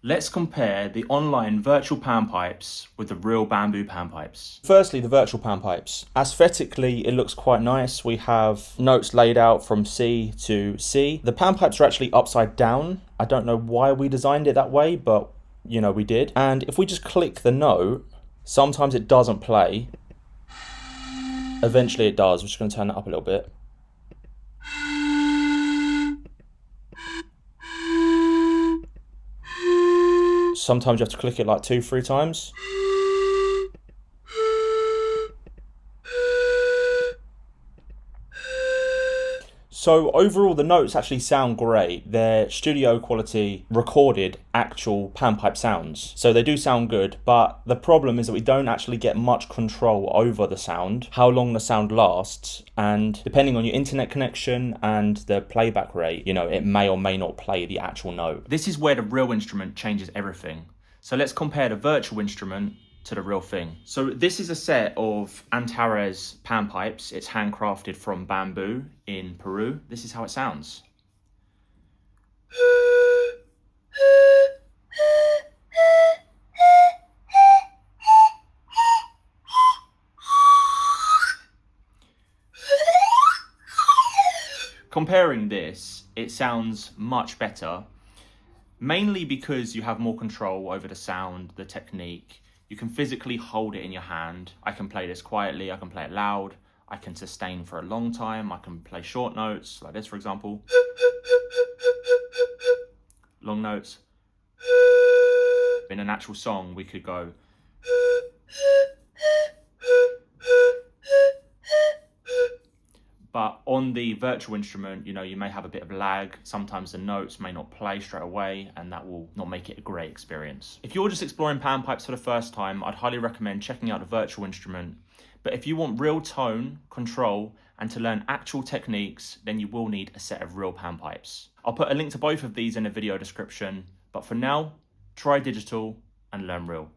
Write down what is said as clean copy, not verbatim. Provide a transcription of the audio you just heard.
Let's compare the online virtual panpipes with the real bamboo panpipes. Firstly, the virtual panpipes. Aesthetically, it looks quite nice. We have notes laid out from C to C. The panpipes are actually upside down. I don't know why we designed it that way, but you know, we did. And if we just click the note, sometimes it doesn't play. Eventually it does. We're just going to turn that up a little bit. Sometimes you have to click it like 2-3 times. So overall, the notes actually sound great. They're studio quality, recorded, actual panpipe sounds. So they do sound good, but the problem is that we don't actually get much control over the sound, how long the sound lasts, and depending on your internet connection and the playback rate, you know, it may or may not play the actual note. This is where the real instrument changes everything. So let's compare the virtual instrument to the real thing. So this is a set of Antares panpipes. It's handcrafted from bamboo in Peru. This is how it sounds. Comparing this, it sounds much better, mainly because you have more control over the sound, the technique. You can physically hold it in your hand. I can play this quietly, I can play it loud, I can sustain for a long time, I can play short notes, like this for example. Long notes. In an actual song, we could go. But on the virtual instrument, you know, you may have a bit of lag. Sometimes the notes may not play straight away, and that will not make it a great experience. If you're just exploring panpipes for the first time, I'd highly recommend checking out the virtual instrument. But if you want real tone, control, and to learn actual techniques, then you will need a set of real panpipes. I'll put a link to both of these in the video description. But for now, try digital and learn real.